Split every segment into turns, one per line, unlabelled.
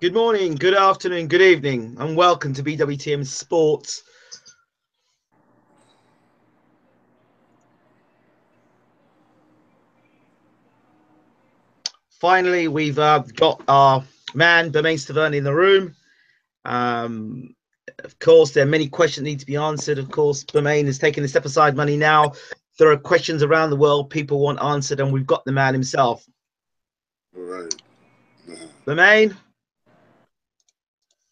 Good morning, good afternoon, good evening, and welcome to BWTM Sports. Finally, we've got our man, Bermane Stiverne, in the room. Of course, there are many questions that need to be answered. Of course, Bermane is taking the step aside money now. There are questions around the world people want answered, and we've got the man himself.
All right.
Bermane?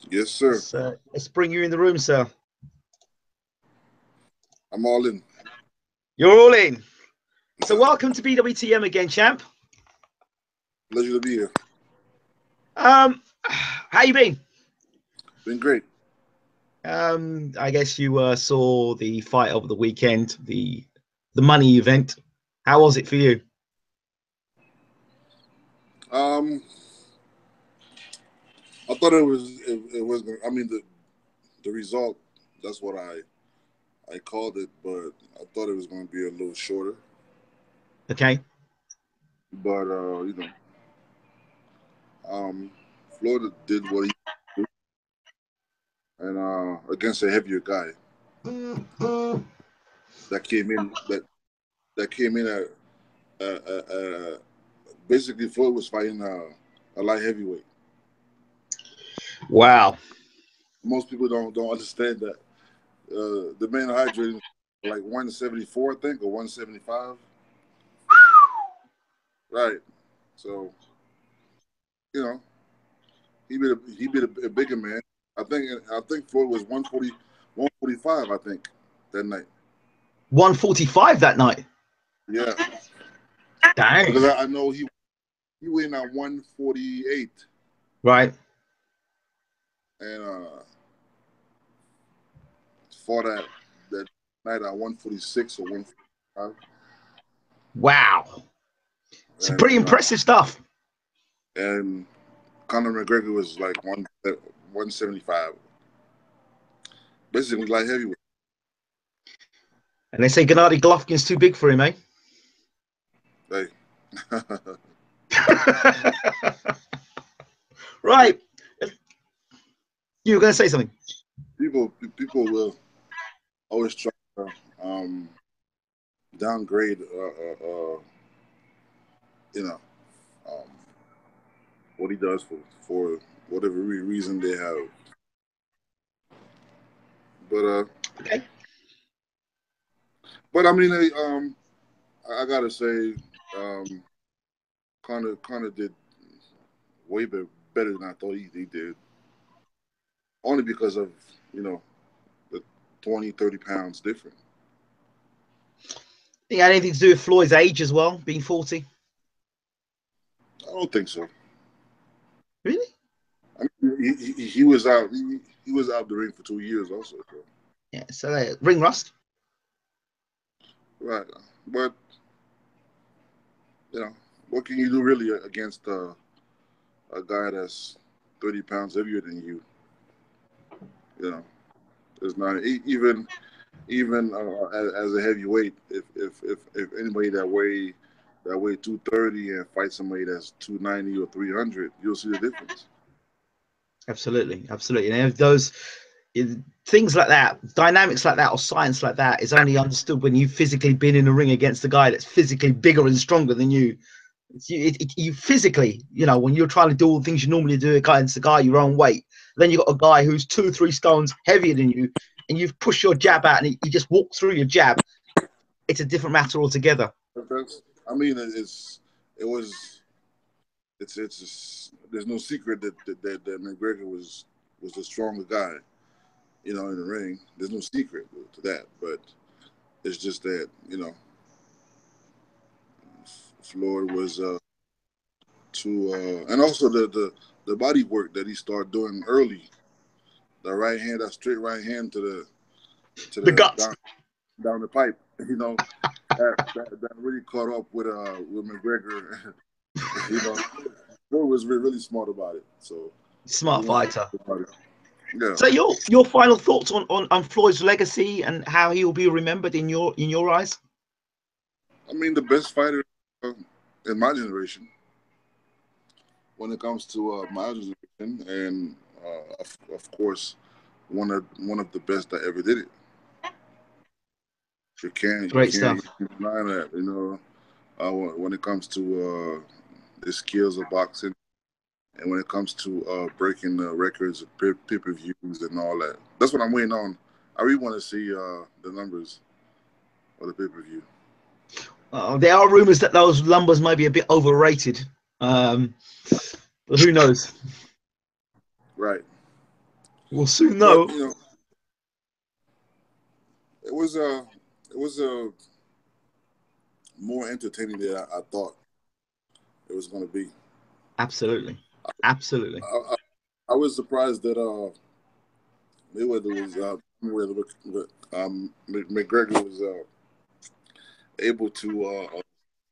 Yes, sir.
So let's bring you in the room, sir.
I'm all in.
You're all in. So welcome to BWTM again, champ.
Pleasure to be here.
How you been?
Been great.
I guess you saw the fight over the weekend, the money event. How was it for you?
I thought it was. I mean, the result. That's what I called it, but I thought it was going to be a little shorter.
Okay.
But Florida did what he did, and against a heavier guy that came in at basically Floyd was fighting a light heavyweight.
Wow.
Most people don't understand that. The man hydrated like 174, I think, or 175. Right. So, you know, he beat a bigger man. I think Floyd was 140, 145, I think, that night.
145 that night.
Yeah.
Dang.
Because I know he went at 148.
Right.
And fought that night at 146 or 145.
Wow. It's pretty
And
impressive stuff.
and Conor McGregor was like 175. Basically light heavyweight.
And they say Gennady Golovkin's too big for him, eh?
Hey.
Right. You were going to say something.
People will always try to downgrade, you know, um, what he does for whatever reason they have. But
Okay.
but I mean, I gotta say, Connor did way better than I thought he did. Only because of the 20, 30 pounds different.
Think it had anything to do with Floyd's age as well, being 40?
I don't think so.
Really?
I mean, he was out. He was out the ring for 2 years also. So.
Yeah. So ring rust.
Right, but what can you do really against a guy that's 30 pounds heavier than you? You know, there's not even as a heavyweight. If anybody that weigh 230 and fight somebody that's 290 or 300, you'll see the difference.
Absolutely. Absolutely. And if those things like that, dynamics like that, or science like that is only understood when you've physically been in a ring against a guy that's physically bigger and stronger than you. You physically, when you're trying to do all the things you normally do against a guy your own weight, then you've got a guy who's 2-3 stones heavier than you, and you've pushed your jab out and you just walk through your jab. It's a different matter altogether.
I mean, there's no secret that McGregor was the stronger guy, in the ring. There's no secret to that, but it's just that Floyd was and also the body work that he started doing early. The right hand, that straight right hand to
The
the
guts.
down the pipe. That really caught up with McGregor. Floyd was really smart about it. So
Smart fighter.
Yeah.
So your final thoughts on Floyd's legacy and how he will be remembered in your eyes?
I mean, the best fighter in my generation. When it comes to my generation, and of course, one of the best that ever did it. You
Great stuff.
can't deny that. When it comes to the skills of boxing, and when it comes to breaking the records of pay-per-views and all that. That's what I'm waiting on. I really want to see the numbers of the pay-per-view.
There are rumors that those numbers might be a bit overrated, but who knows?
Right.
We'll soon
But
know.
it was more entertaining than I thought it was going to be.
Absolutely. Absolutely.
I was surprised that Mayweather was McGregor was able to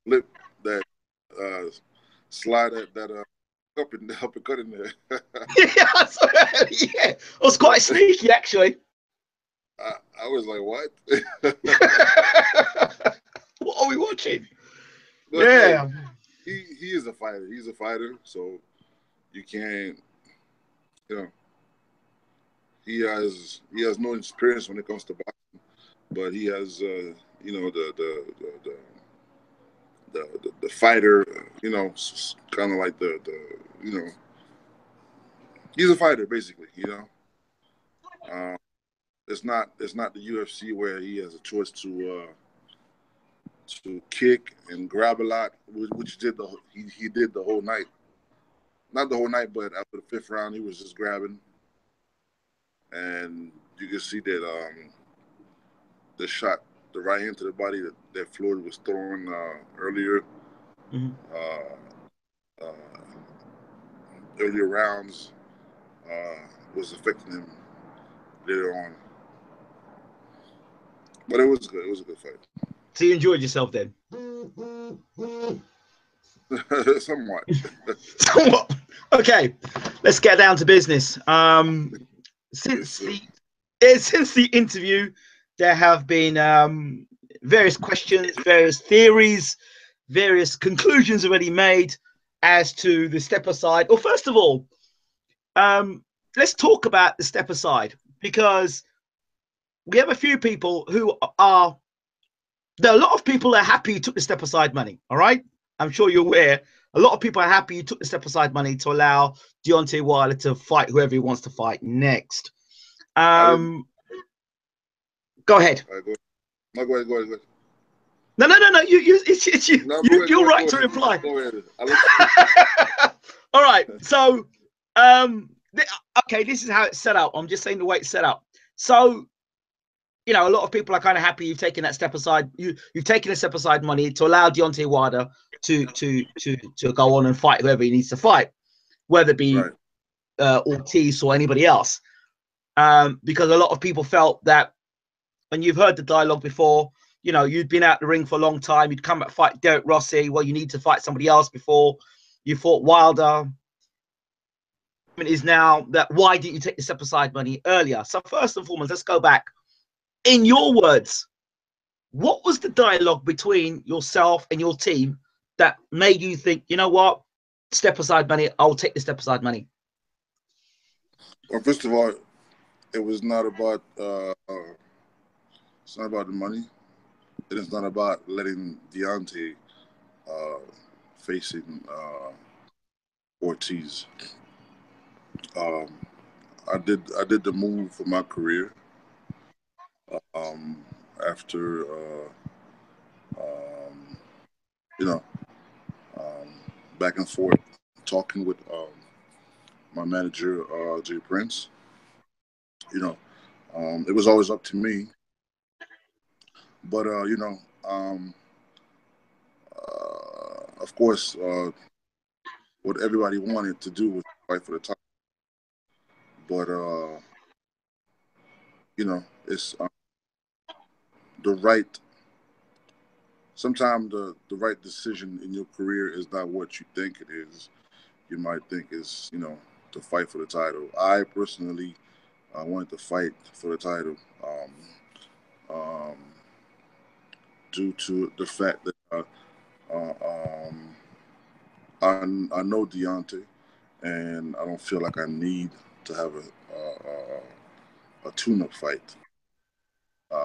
flip that slide that up and cut in there.
Yeah, it was quite sneaky actually.
I was like, what?
What are we watching?
But
Yeah.
Hey, he is a fighter. He's a fighter, so you can't, you know, he has no experience when it comes to boxing, but he has, the fighter, kind of like he's a fighter basically, It's not the UFC where he has a choice to kick and grab a lot, which he did the whole night. Not the whole night, but after the fifth round, he was just grabbing, and you can see that the shot, the right hand to the body that Floyd was throwing earlier,
Mm-hmm.
uh, earlier rounds, was affecting him later on. But it was good. It was a good fight.
So you enjoyed yourself then?
Somewhat.
Somewhat. Okay, let's get down to business. Since the interview, there have been various questions, various theories, various conclusions already made as to the step aside. Well, first of all, let's talk about the step aside, because we have a few people who are. There are a lot of people are happy you took the step aside money. All right, I'm sure you're aware. A lot of people are happy you took the step aside money to allow Deontay Wilder to fight whoever he wants to fight next. Go ahead.
All right, go ahead. No, go ahead.
No. It's you.
No,
You're right to reply.
Go ahead.
All right. So, okay, this is how it's set up. I'm just saying the way it's set up. So, a lot of people are kind of happy you've taken that step aside. You've taken a step aside money to allow Deontay Wilder to go on and fight whoever he needs to fight, whether it be Ortiz or anybody else. Because a lot of people felt that, and you've heard the dialogue before, you'd been out the ring for a long time. You'd come back fight Derek Rossi. Well, you need to fight somebody else before you fought Wilder. It is now that why didn't you take the step aside money earlier? So first and foremost, let's go back. In your words, what was the dialogue between yourself and your team that made you think, you know what, step aside money, I'll take the step aside money?
Well, first of all, it was not about it's not about the money. It is not about letting Deontay facing Ortiz. I did the move for my career after you know back and forth talking with my manager Jay Prince. It was always up to me, but of course, what everybody wanted to do was fight for the title. But it's the right. Sometimes the right decision in your career is not what you think it is. You might think is to fight for the title. I personally wanted to fight for the title um, due to the fact that I know Deontay, and I don't feel like I need to have a tune-up fight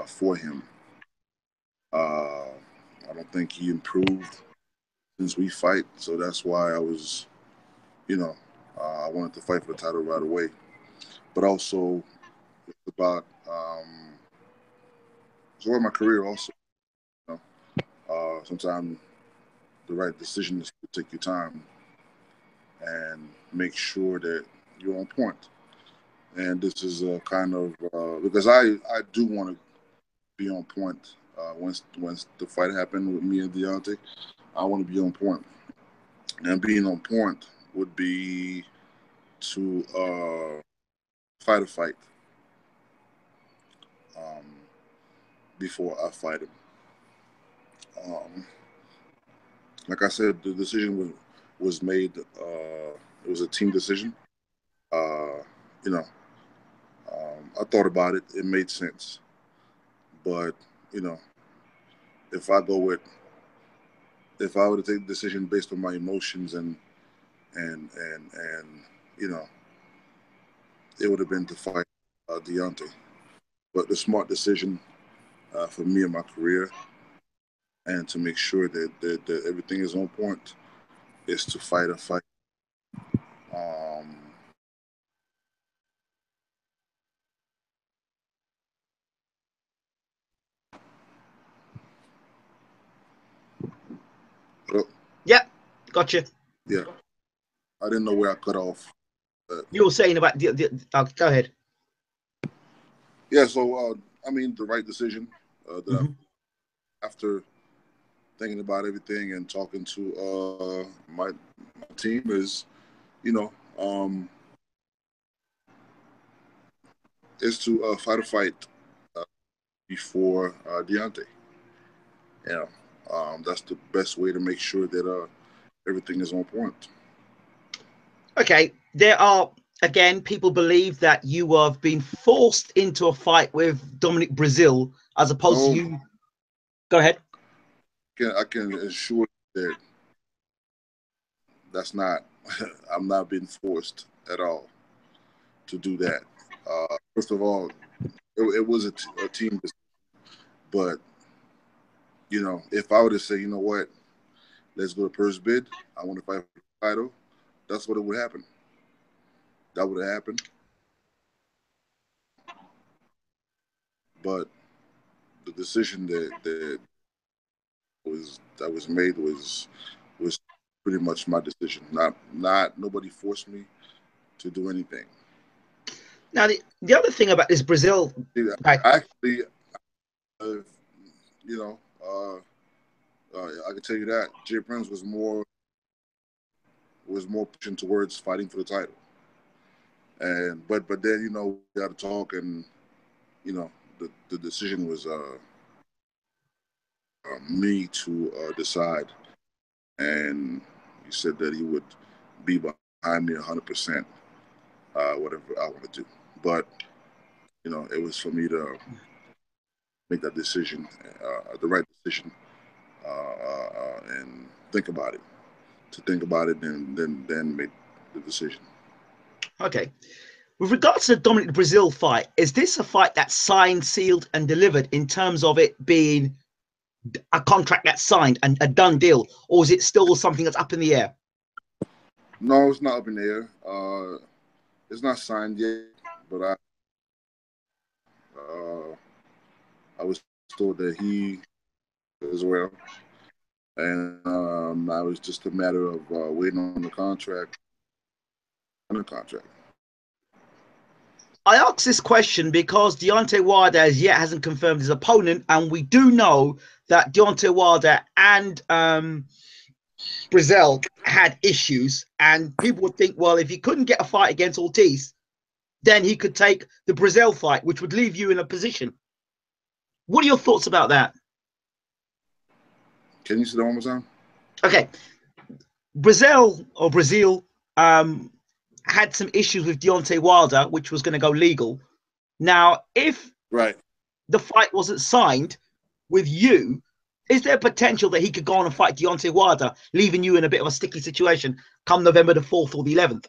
for him. I don't think he improved since we fight, so that's why I was, you know, I wanted to fight for the title right away. But also, it's about it's about my career also. You sometimes the right decision is to take your time and make sure that you're on point. And this is a kind of because I do want to be on point once the fight happened with me and Deontay. I want to be on point, and being on point would be to fight a fight um, before I fight him. Um, like I said, the decision was made. It was a team decision. Uh, you know, I thought about it. It made sense. But you know, if I go with if I were to take the decision based on my emotions and you know, it would have been to fight Deontay. But the smart decision for me and my career, and to make sure that everything is on point, is to fight a fight. Um, but,
Yeah, gotcha.
yeah, I didn't know where I cut off.
You were saying about go ahead.
Yeah, so I mean, the right decision that
Mhm.
after thinking about everything and talking to my team is, you know, um, is to fight a fight uh, before Deontay. Yeah, that's the best way to make sure that everything is on point.
Okay, there are again people believe that you have been forced into a fight with Dominic Breazeale as opposed to
No,
you. Go ahead.
I can assure you that that's not. I'm not being forced at all to do that. First of all, it was a team, but you know, if I were to say, you know what, let's go to first bid, I want to fight for the title, that's what it would happen. That would have happened. But the decision that was made was pretty much my decision. Not nobody forced me to do anything.
Now the other thing about this Breazeale, okay,
Actually, uh, you know, I can tell you that Jay Prince was more pushing towards fighting for the title. And but then we got to talk, and the decision was me to decide, and he said that he would be behind me 100%, whatever I want to do. But it was for me to make that decision, the right decision, and think about it. To think about it, and then make the decision.
okay. With regards to the Dominic Breazeale fight, is this a fight that's signed, sealed, and delivered in terms of it being a contract that's signed and a done deal, or is it still something that's up in the air?
No, it's not up in the air. It's not signed yet, but uh, I was told that he as well, and now it's just a matter of waiting on the contract. On the contract.
I ask this question because Deontay Wilder as yet hasn't confirmed his opponent, and we do know that Deontay Wilder and Breazeale had issues, and people would think, well, if he couldn't get a fight against Ortiz, then he could take the Breazeale fight, which would leave you in a position. What are your thoughts about that?
Can you say that one more time?
Okay, Breazeale had some issues with Deontay Wilder, which was going to go legal. Now, if
Right.
the fight wasn't signed with you, is there potential that he could go on and fight Deontay Wilder, leaving you in a bit of a sticky situation come November the 4th or the 11th?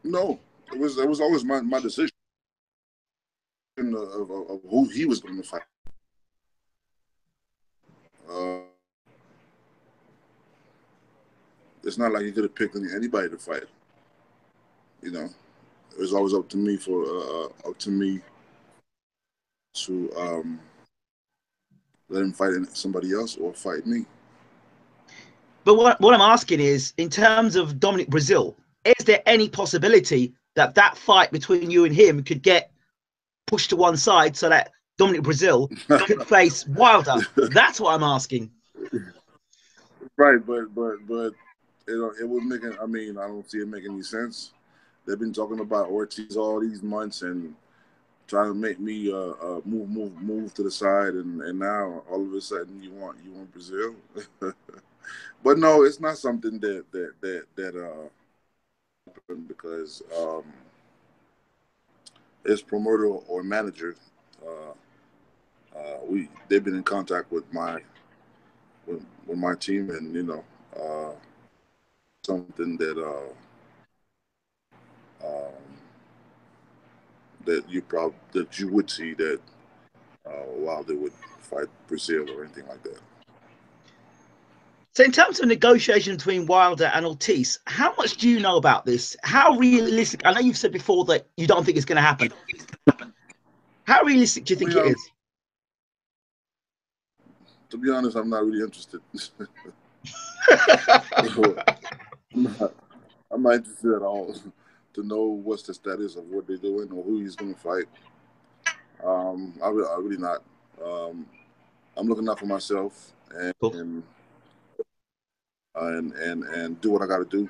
No, it was always my decision of who he was going to fight. Uh, it's not like he could have picked anybody to fight. You know, it was always up to me to let him fight somebody else or fight me.
But what I'm asking is, in terms of Dominic Breazeale, is there any possibility that that fight between you and him could get pushed to one side so that Dominic Breazeale could face Wilder? That's what I'm asking.
Right, but it was making. I mean, I don't see it making any sense. They've been talking about Ortiz all these months and trying to make me move to the side, and now all of a sudden you want Breazeale. But no, it's not something that happened because his promoter or manager, they've been in contact with my team, and something that you would see that while they would fight Breazeale or anything like that.
So in terms of negotiation between Wilder and Ortiz, how much do you know about this? How realistic? I know you've said before that you don't think it's going to happen. How realistic do you think it is?
To be honest, I'm not really interested. I'm not interested at all to know what's the status of what they're doing or who he's going to fight. I really not. I'm looking out for myself and
Cool.
and do what I got to do.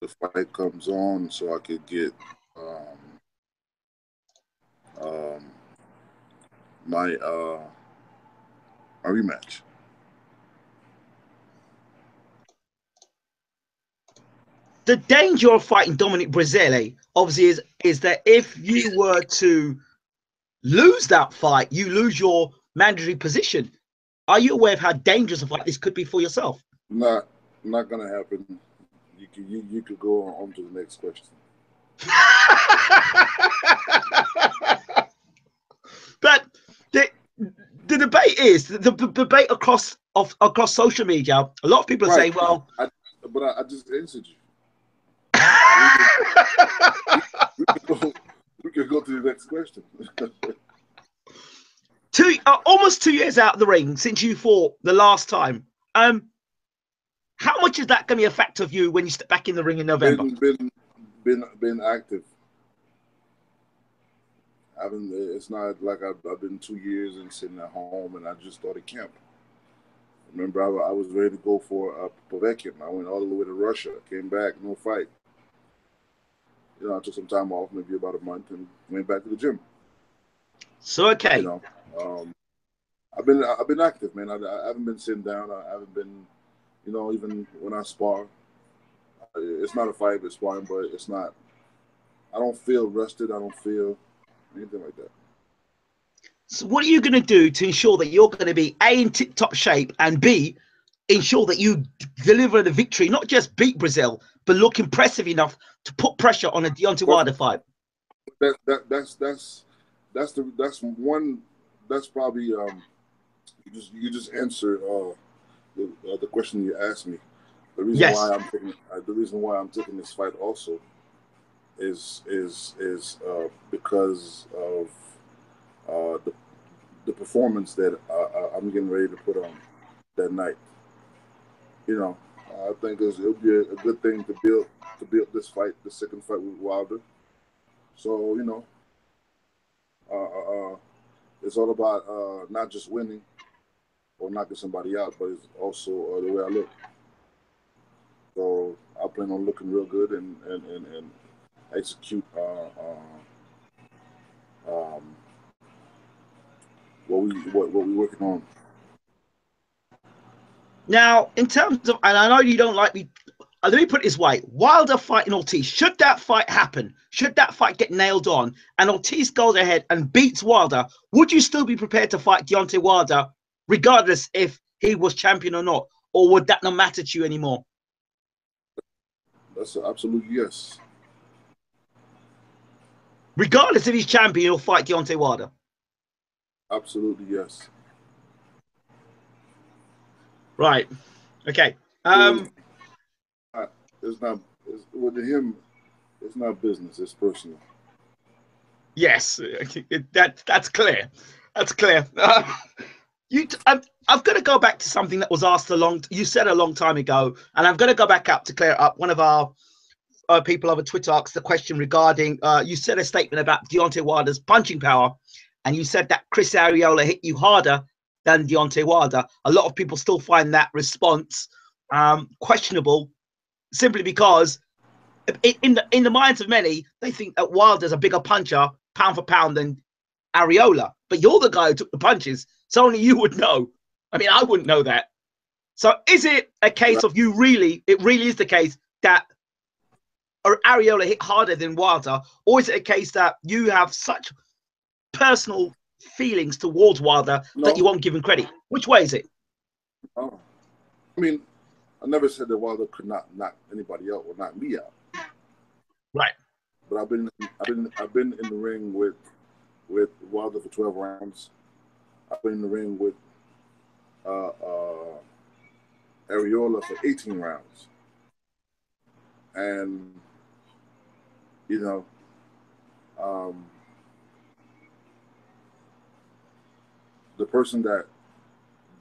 The fight comes on, so I could get my rematch.
The danger of fighting Dominic Breazeale, obviously, is that if you were to lose that fight, you lose your mandatory position. Are you aware of how dangerous a fight this could be for yourself?
Not gonna happen. You could go on to the next question.
But the debate is the debate across social media. A lot of people are saying, "Well,"
but I just answered you. we could go to the next question.
Almost 2 years out of the ring since you fought the last time. How much is that going to be a factor of you when you step back in the ring in November?
Been active. It's not like I've been 2 years and sitting at home and I just started camp. Remember, I was ready to go for Povetkin. I went all the way to Russia, came back, no fight. I took some time off, maybe about a month, and went back to the gym.
So okay,
I've been active, man. I haven't been sitting down. I haven't been, even when I spar. It's not a fight, it's sparring, but it's not. I don't feel rested. I don't feel anything like that.
So what are you going to do to ensure that you're going to be A, in tip-top shape, and B, ensure that you deliver the victory, not just beat Breazeale, but look impressive enough to put pressure on a Deontay Wilder fight?
That's probably you just answered the question you asked me. The reason why I'm taking this fight also is because of the performance that I'm getting ready to put on that night. I think it'll be a good thing to build this fight, the second fight with Wilder. So it's all about not just winning or knocking somebody out, but it's also the way I look. So I plan on looking real good and execute what we're working on.
Now, in terms of, and I know you don't like me, let me put it this way: Wilder fighting Ortiz. Should that fight happen? Should that fight get nailed on, and Ortiz goes ahead and beats Wilder? Would you still be prepared to fight Deontay Wilder, regardless if he was champion or not, or would that not matter to you anymore?
That's an absolute yes.
Regardless if he's champion, he'll fight Deontay Wilder.
Absolutely yes.
Right. Okay.
It's not. With him, it's not business. It's personal.
Yes, that's clear. That's clear. I'm going to go back to something that was asked you said a long time ago, and I'm going to go back up to clear it up. One of our people over Twitter asked the question regarding, you said a statement about Deontay Wilder's punching power, and you said that Chris Arreola hit you harder than Deontay Wilder. A lot of people still find that response questionable, simply because in the minds of many, they think that Wilder's a bigger puncher, pound for pound, than Arreola. But you're the guy who took the punches, so only you would know. I mean, I wouldn't know that. So is it a case of it really is the case that Arreola hit harder than Wilder, or is it a case that you have such personal feelings towards Wilder that you won't give him credit? Which way is it?
I mean, I never said that Wilder could not knock anybody out or knock me out.
Right.
But I've been in the ring with Wilder for 12 rounds. I've been in the ring with Arreola for 18 rounds. And you know, the person that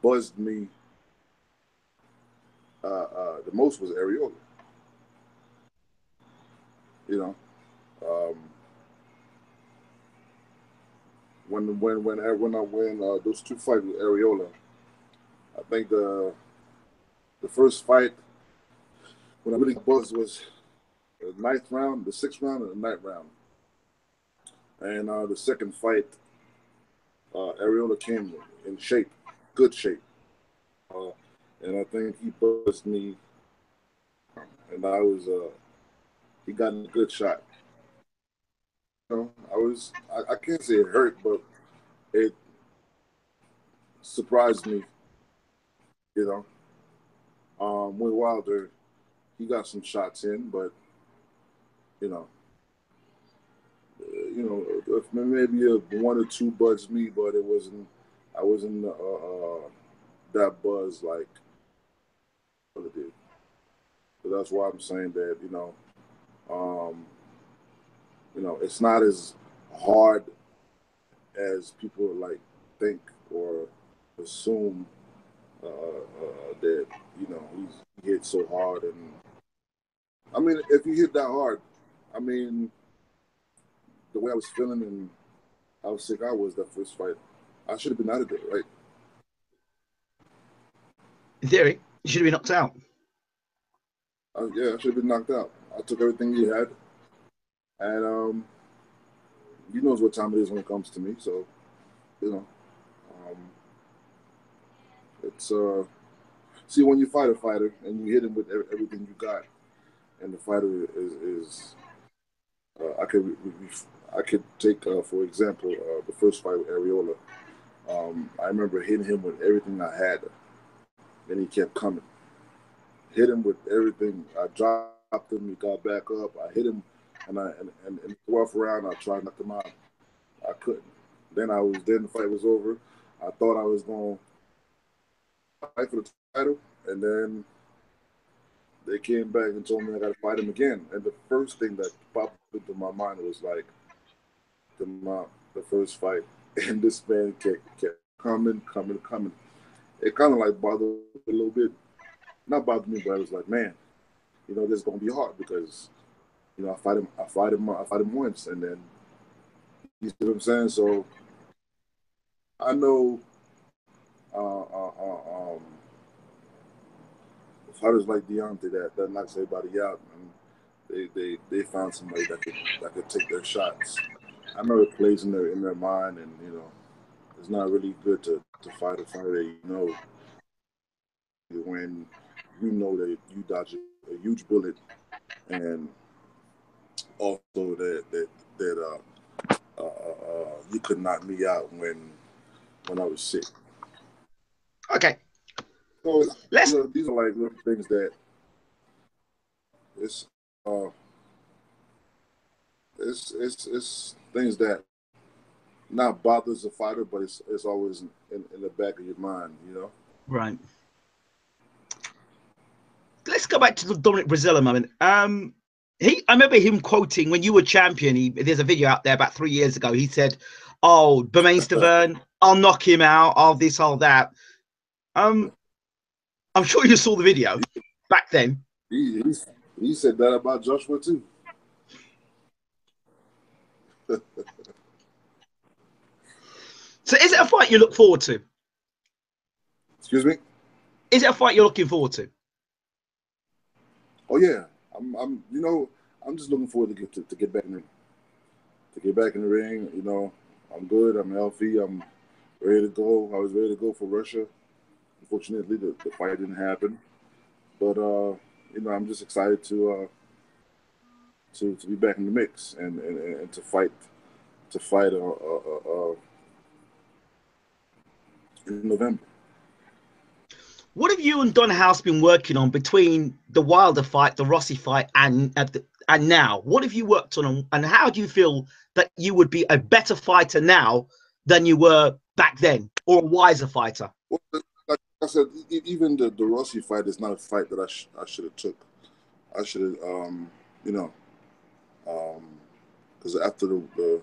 buzzed me the most was Arreola. You know, when those two fights with Arreola, I think the first fight when I really buzzed was the 9th round, the 6th round, and the 9th round. And the second fight, Arreola came in shape, good shape. And I think he buzzed me, and he got a good shot. You know, I can't say it hurt, but it surprised me, you know. With Wilder, he got some shots in, but maybe one or two buzzed me, but I wasn't that buzzed like it did. So that's why I'm saying that, it's not as hard as people like think or assume that, he hit so hard. And I mean, if he hit that hard, I mean, the way I was feeling and how sick I was that first fight, I should have been out of there, right?
In theory, you should have been knocked out.
I should have been knocked out. I took everything he had, and he knows what time it is when it comes to me. So, it's see, when you fight a fighter and you hit him with everything you got, and the fighter is I could take for example the first fight with Arreola. I remember hitting him with everything I had. Then he kept coming. Hit him with everything. I dropped him. He got back up. I hit him, and in the 12th round, I tried to knock him out. I couldn't. Then the fight was over. I thought I was going to fight for the title, and then they came back and told me I got to fight him again. And the first thing that popped into my mind was like the first fight, and this man kept coming. It kind of like bothered me a little bit. Not bothered me, but I was like, man, this is gonna be hard because, I fight him once, and then you see what I'm saying. So I know fighters like Deontay that knocks everybody out, and they found somebody that could take their shots. I know it plays in their mind, and it's not really good to fight a fighter that when that you dodge a huge bullet, and also that you could knock me out when I was sick.
Okay.
So these are like little things that uh, it's things that not bothers the fighter, but it's always in the back of your mind, you know.
Right. Let's go back to the Dominic Breazeale moment. I remember him quoting when you were champion. There's a video out there about 3 years ago. He said, "Oh, Bermane Stiverne, I'll knock him out. I'll this, all that." I'm sure you saw the video back then.
He, he, he said that about Joshua too.
So, is it a fight you look forward to?
Excuse me.
Is it a fight you're looking forward to?
Oh yeah, I'm just looking forward to get back in the ring. You know, I'm good. I'm healthy. I'm ready to go. I was ready to go for Russia. Unfortunately, the fight didn't happen. But I'm just excited to be back in the mix and to fight in November.
What have you and Don House been working on between the Wilder fight, the Rossi fight, and now? What have you worked on, and how do you feel that you would be a better fighter now than you were back then, or a wiser fighter?
Well, like I said, even the Rossi fight is not a fight that I should have took. I should have, because after the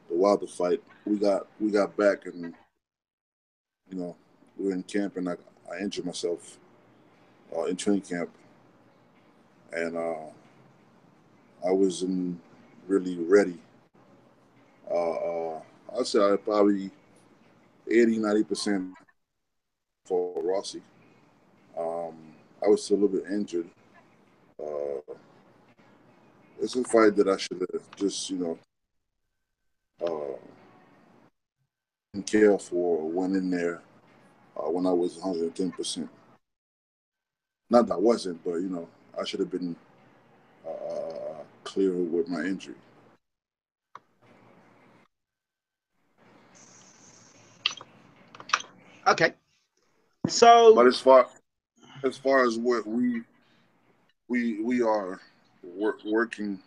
Wilder fight, we got back and we were in camp and I injured myself in training camp, and I wasn't really ready. I'd say I probably 80-90% for Rossi. I was still a little bit injured. It's a fight that I should have just, didn't care for, went in there when I was 110%. Not that I wasn't, but, I should have been clear with my injury.
Okay. So,
but as far as what we are working,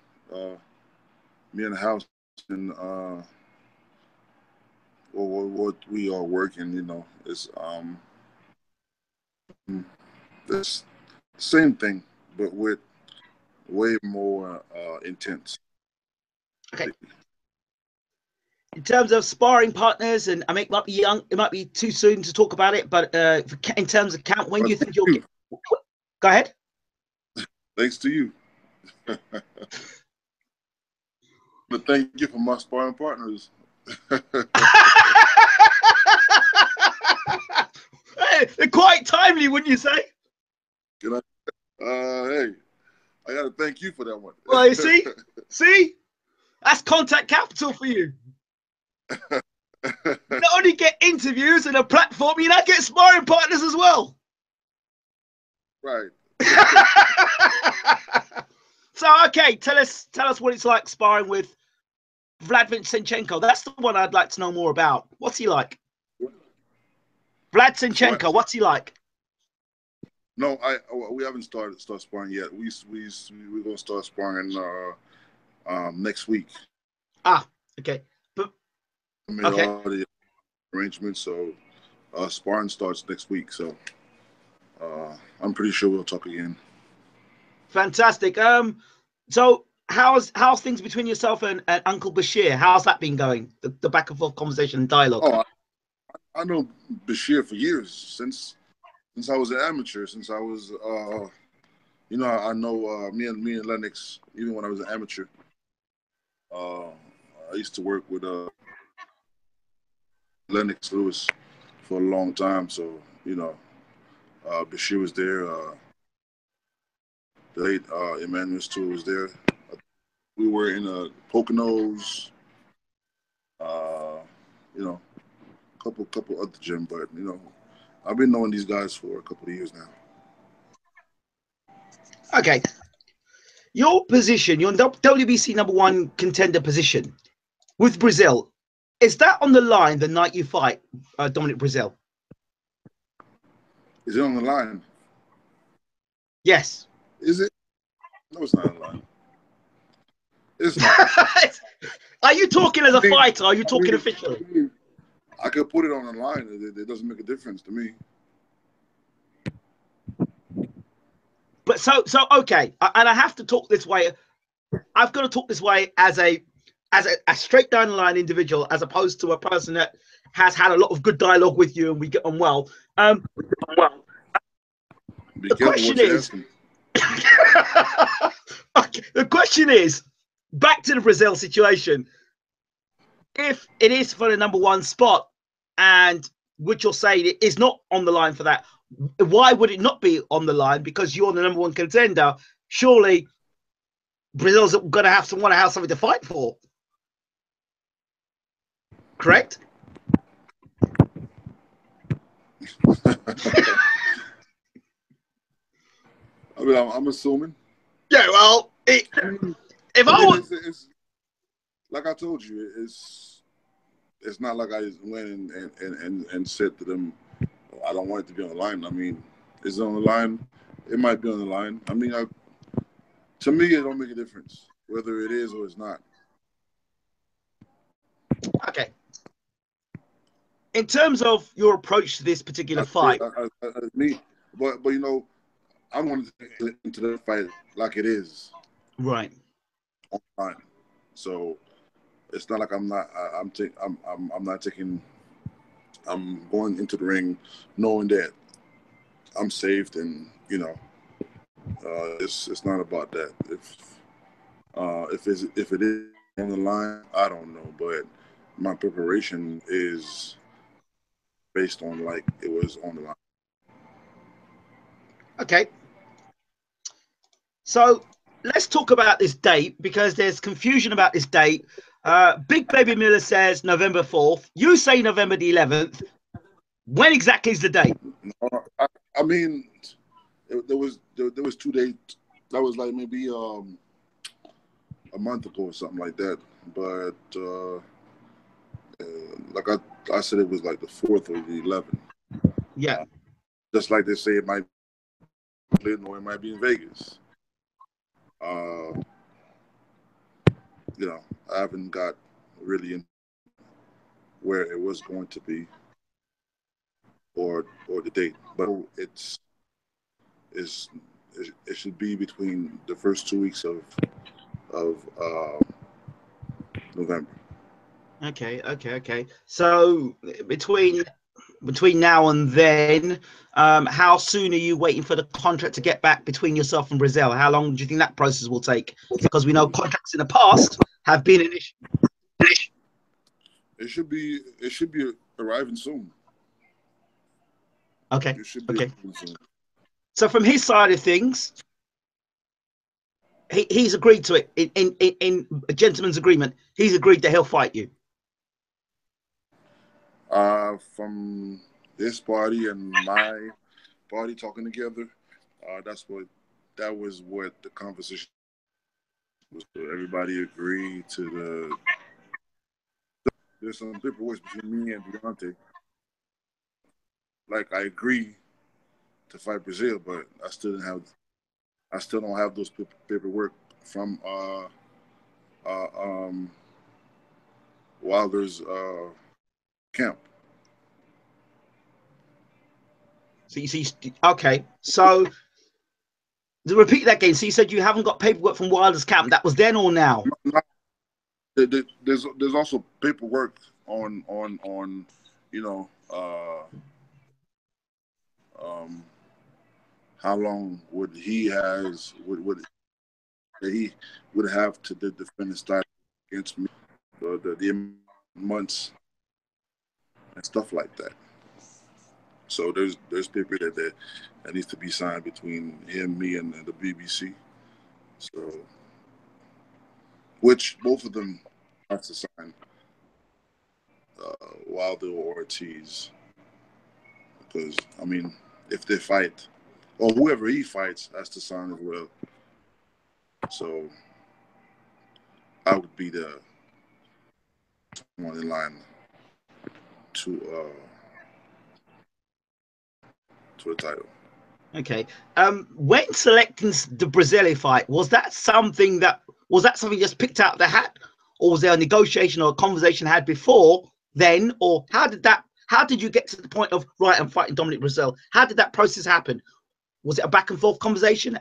me and the house, and what we are working, is this same thing, but with way more intense.
okay. In terms of sparring partners, and I mean, it might be too soon to talk about it, but in terms of count, when you think you'll get, go ahead.
Thanks to you. But thank you for my sparring partners.
Hey, they're quite timely, wouldn't you say?
Hey, I got to thank you for that one.
Well, you see, that's contact capital for you. You not only get interviews and a platform, you now get sparring partners as well.
Right.
So, okay, tell us what it's like sparring with Vlad Senchenko. That's the one I'd like to know more about. What's he like? Vlad Senchenko, what's he like?
No, we haven't started sparring yet. We're gonna start sparring next week.
Ah, okay. But
I made all the arrangements, so sparring starts next week. So I'm pretty sure we'll talk again.
Fantastic. So how's things between yourself and Uncle Bashir? How's that been going? The back and forth conversation and dialogue.
Oh, I know Bashir for years, since I was an amateur. Since I was, I know me and Lennox, even when I was an amateur. I used to work with Lennox Lewis for a long time, so Bashir was there. The late Emmanuel Stewart was there. We were in Poconos, couple other gym, but I've been knowing these guys for a couple of years now.
Okay, your position, your WBC #1 contender position with Breazeale, is that on the line the night you fight Dominic Breazeale?
Is it on the line?
Yes.
Is it? No, it's not on the line. It's not.
Are you talking as a
I mean,
fighter? Or are you
I
talking
mean,
officially?
I mean, I could put it on the line. It doesn't make a difference to me.
But so okay, and I have to talk this way. I've got to talk this way as a straight down the line individual, as opposed to a person that has had a lot of good dialogue with you and we get on well.
Be
The
careful
question
what you're
is,
asking.
okay, the question is, back to the Breazeale situation. If it is for the #1 spot, and which you're saying it is not on the line for that, why would it not be on the line? Because you're the #1 contender. Surely Breazeale's going to have want to have something to fight for. Correct?
I mean, I'm assuming.
Yeah, well, if I
mean,
was...
it's like I told you, it's not like I went and said to them, I don't want it to be on the line. I mean, it's on the line. It might be on the line. I mean, to me, it don't make a difference whether it is or it's not.
Okay. In terms of your approach to this particular fight,
Me, but you know, I wanted to get into the fight like it is,
right?
online. So it's not like I'm not. I'm not taking. I'm going into the ring knowing that I'm saved, and you know, it's not about that. If it is on the line, I don't know, but my preparation is based on like it was on the line.
Okay. So let's talk about this date, because there's confusion about this date. Big Baby Miller says November 4th. You say November the 11th. When exactly is the date?
I mean, there was 2 dates. That was like maybe a month ago or something like that. But like I said, it was like the 4th or the 11th.
Yeah.
Just like they say, it might be Clinton or it might be in Vegas. You know, I haven't got really in where it was going to be or the date, but it should be between the first 2 weeks of November.
Okay. So between now and then, how soon are you waiting for the contract to get back between yourself and Breazeale? How long do you think that process will take? Because we know contracts in the past have been an issue.
It should be arriving soon.
Okay.
It should be
Okay.
arriving soon.
So from his side of things, he's agreed to it in a gentleman's agreement. He's agreed that he'll fight you.
From this party and my party talking together, that was what the conversation was. Everybody agreed to there's some paperwork between me and Deontay. Like I agree to fight Breazeale, but I still don't have those paperwork from Wilder's camp.
So you see, okay. So to repeat that again. So you said you haven't got paperwork from Wilder's camp. That was then or now?
There's also paperwork on you know how long would he have to defend his title against me, the months and stuff like that. So there's paper that needs to be signed between him, me, and the BBC. So which both of them have to sign, Wilder or Ortiz, because I mean, if they fight, or whoever he fights has to sign as well. So I would be the one in line to a title.
Okay. When selecting the Breazeale fight, was that something that Was that something just picked out of the hat, or was there a negotiation or a conversation had before then, or how did you get to the point of, right, I'm fighting Dominic Breazeale? How did that process happen? Was it a back and forth conversation?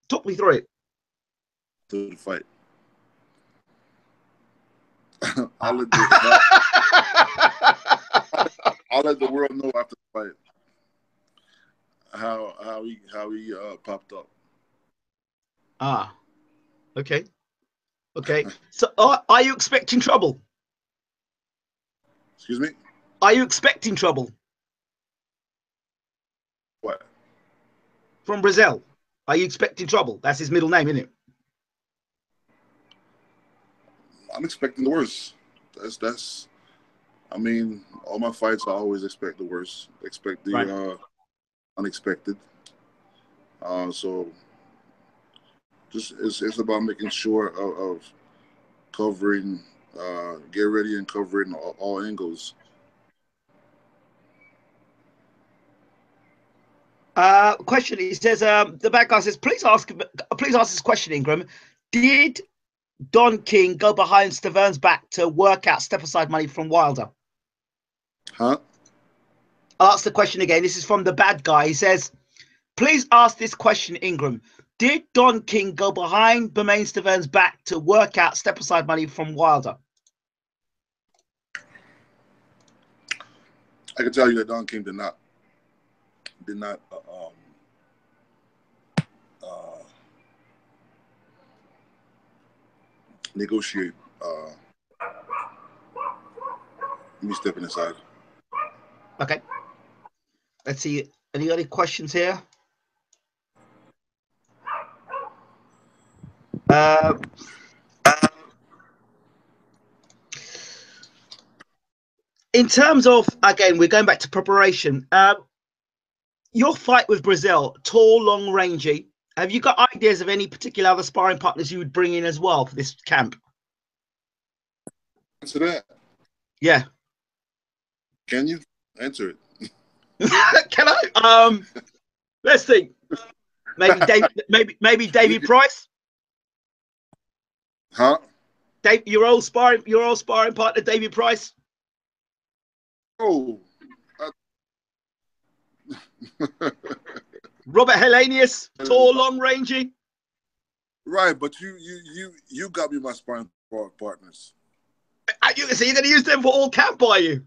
Talk me through it.
To the fight. I'll let the world know after the fight how he popped up.
Ah, okay. So are you expecting trouble?
Excuse me?
Are you expecting trouble?
What?
From Breazeale? Are you expecting trouble? That's his middle name, isn't it?
I'm expecting the worst. That's. I mean, all my fights, I always expect the worst. Expect the unexpected. So, just it's about making sure of covering, get ready and covering all angles.
Question. He says, the bad guy says, please ask this question, Ingram. Did Don King go behind Stiverne's back to work out step aside money from Wilder?
Huh?
I'll ask the question again. This is from the bad guy. He says, please ask this question, Ingram. Did Don King go behind Bermane Stiverne's back to work out step aside money from Wilder?
I can tell you that Don King did not negotiate. Me stepping aside.
Okay. Let's see. Any other questions here? In terms of, again, we're going back to preparation. Your fight with Breazeale, tall, long, rangy. Have you got ideas of any particular other sparring partners you would bring in as well for this camp?
Answer that.
Yeah.
Can you answer it?
Can I? Let's think. Maybe Davey Price.
Huh?
Dave, your old sparring partner, Davey Price.
Oh.
Robert Hellenius, tall, long, rangy.
Right, but you got me my sparring partners.
So you're going to use them for all camp, are you?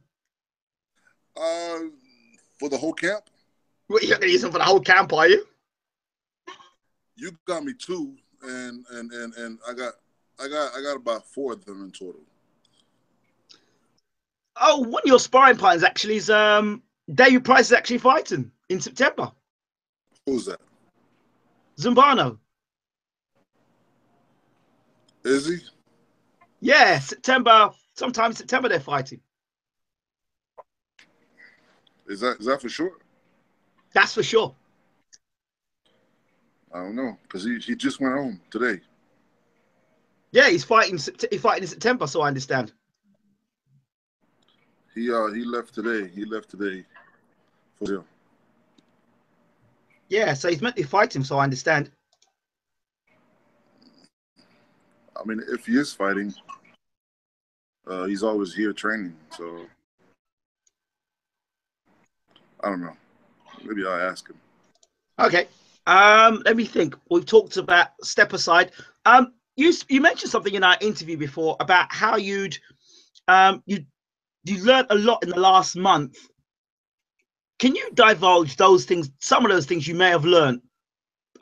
For the whole camp?
Well, you're going to use them for the whole camp, are you?
You got me two, and I got about 4 of them in total.
Oh, one of your sparring partners actually is David Price is actually fighting in September.
Who's that?
Zumbano.
Is he?
Yeah, September. Sometime in September they're fighting.
Is that for sure?
That's for sure.
I don't know, because he just went home today.
Yeah, he's fighting in September, so I understand.
He left today. He left today for real.
Yeah, so he's meant to be fighting, so I understand.
I mean, if he is fighting, he's always here training. So I don't know. Maybe I'll ask him.
Okay. Let me think. We've talked about step aside. You mentioned something in our interview before about how you learned a lot in the last month. Can you divulge those things, some of those things you may have learned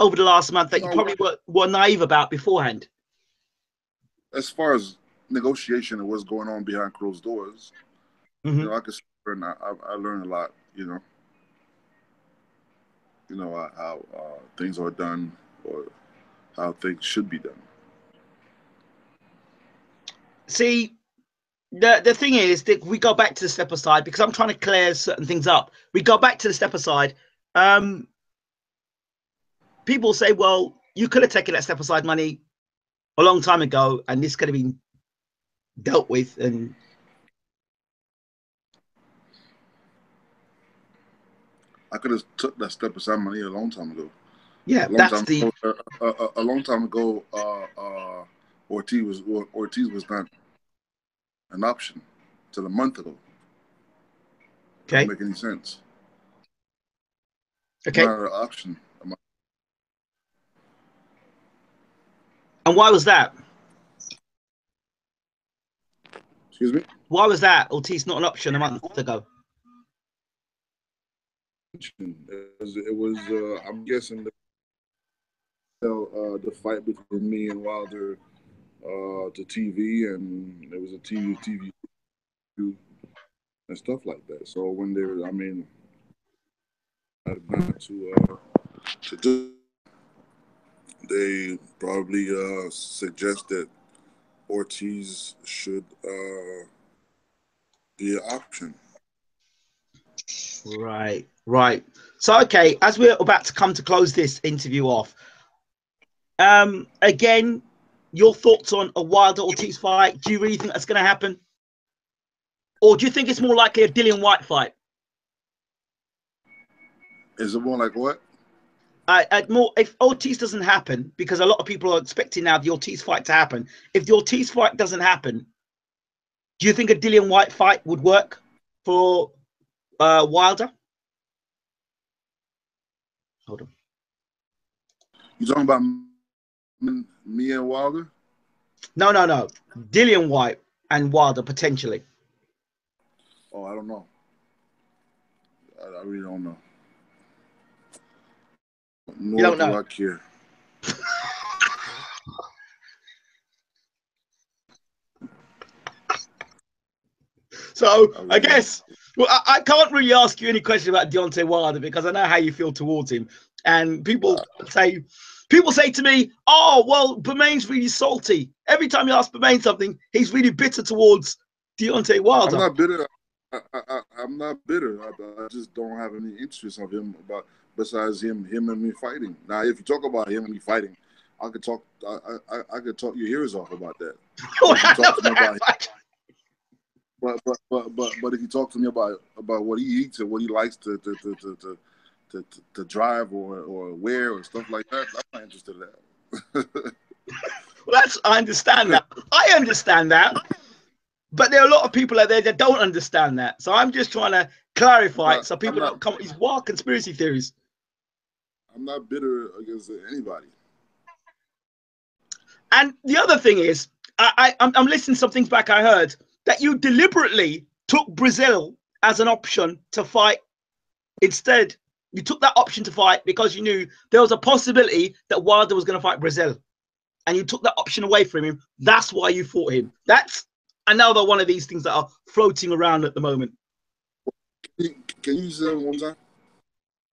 over the last month that you probably were naive about beforehand?
As far as negotiation and what's going on behind closed doors, you know, I learned a lot. You know how things are done or how things should be done.
See, the thing is that we go back to the step aside because I'm trying to clear certain things up. We go back to the step aside. People say, well, you could have taken that step aside money a long time ago and this could have been dealt with. And
I could have took that step aside money a long time ago.
Yeah,
a long time ago, Ortiz was not an option till a month ago.
Okay.
Doesn't make any sense.
Okay.
Not an option.
And why was that?
Excuse me?
Why was that? Ortiz not an option a month ago.
It was I'm guessing the fight between me and Wilder to TV, and it was a TV and stuff like that. So when they were, I mean, not to do, they probably suggest that Ortiz should be an option.
Right, right. So, okay, as we're about to come to close this interview off, again, your thoughts on a Wilder Ortiz fight? Do you really think that's going to happen, or do you think it's more likely a Dillian White fight?
Is it more like what?
More if Ortiz doesn't happen, because a lot of people are expecting now the Ortiz fight to happen. If the Ortiz fight doesn't happen, do you think a Dillian White fight would work for Wilder? Hold on.
You talking about me and Wilder?
No. Dillian White and Wilder potentially.
Oh, I don't know. I really don't know. Nor do I care.
So I guess, well, I can't really ask you any question about Deontay Wilder because I know how you feel towards him. And people say to me, "Oh, well, Bermane's really salty." Every time you ask Bermane something, he's really bitter towards Deontay Wilder.
I'm not bitter. I'm not bitter. I just don't have any interest of him besides him and me fighting. Now, if you talk about him and me fighting, I could talk. I could talk your ears off about that. But if you talk to me about what he eats and what he likes to drive or wear or stuff like that, I'm not interested in that.
Well, I understand that. I understand that. But there are a lot of people out there that don't understand that. So I'm just trying to clarify it so people don't come with these wild conspiracy theories.
I'm not bitter against anybody.
And the other thing is, I'm listening to some things back I heard that you deliberately took Breazeale as an option to fight. Instead, you took that option to fight because you knew there was a possibility that Wilder was going to fight Breazeale. And you took that option away from him. That's why you fought him. That's another one of these things that are floating around at the moment.
Can you say it one time?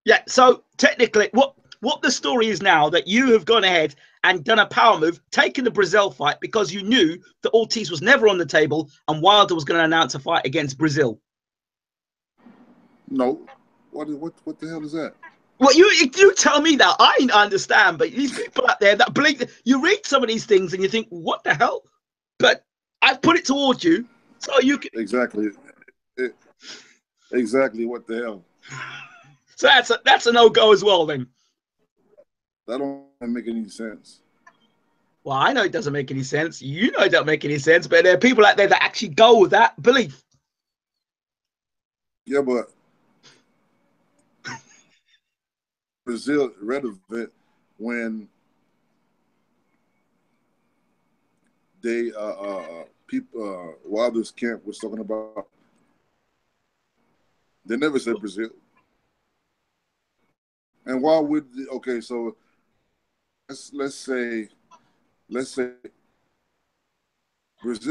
Yeah, so technically, what the story is now that you have gone ahead and done a power move, taken the Breazeale fight because you knew that Ortiz was never on the table and Wilder was going to announce a fight against Breazeale.
No. What the hell is that?
Well, you tell me that. I understand, but these people out there that believe, you read some of these things and you think, what the hell? But I've put it towards you so you can...
Exactly. Exactly what the hell?
So that's a no-go as well then.
That don't make any sense.
Well, I know it doesn't make any sense. You know it doesn't make any sense, but there are people out there that actually go with that belief.
Yeah, but Breazeale relevant when they people Wilder's camp was talking about. They never said Breazeale. And why would so let's say Breazeale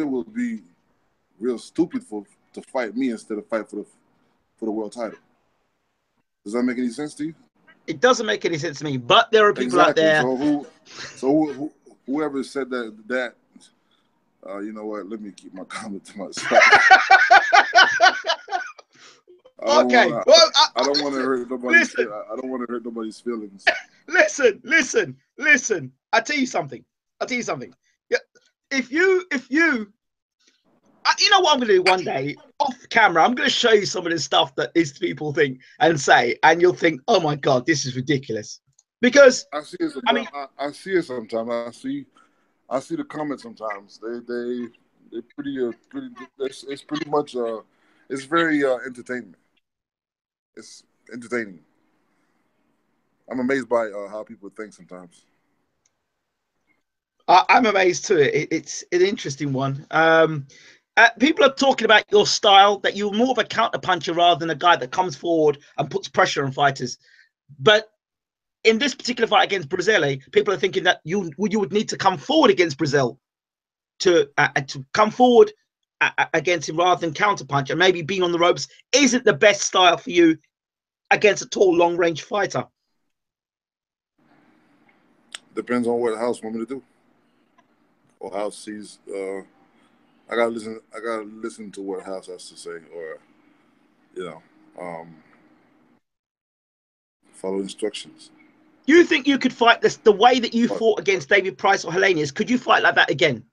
would be real stupid to fight me instead of fight for the world title. Does that make any sense to you?
It doesn't make any sense to me, but there are people out there.
So whoever said that you know what? Let me keep my comment to myself. I don't want to hurt nobody's. I don't want to hurt nobody's feelings.
Listen. I'll tell you something. Yeah, if you know what I'm going to do one day off camera, I'm going to show you some of the stuff that these people think and say, and you'll think, oh my God, this is ridiculous. Because
I see it sometimes. I see I see the comments sometimes. They pretty. It's pretty much it's very entertainment. It's entertaining. I'm amazed by how people think sometimes.
I'm amazed too. It's an interesting one. People are talking about your style, that you're more of a counter puncher rather than a guy that comes forward and puts pressure on fighters. But in this particular fight against Breazeale, people are thinking that you would need to come forward against Breazeale to come forward against him rather than counter punch, and maybe being on the ropes isn't the best style for you against a tall, long range fighter.
Depends on what House want me to do, or House sees. I gotta listen. I gotta listen to what House has to say, or you know, follow instructions.
You think you could fight this the way that you fought against David Price or Helenius? Could you fight like that again?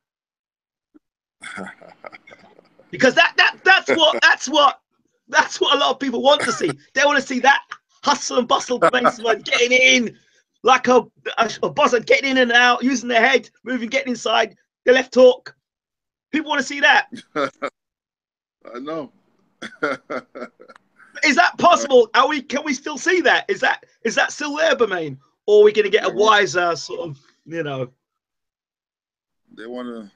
Because that's what a lot of people want to see. They want to see that hustle and bustle, Bermane, getting in like a buzzer, getting in and out, using their head, moving, getting inside the left hook. People want to see that.
I know.
Is that possible? Can we still see that? Is that still there, Bermane? Or are we going to get a wiser sort of, you know?
They want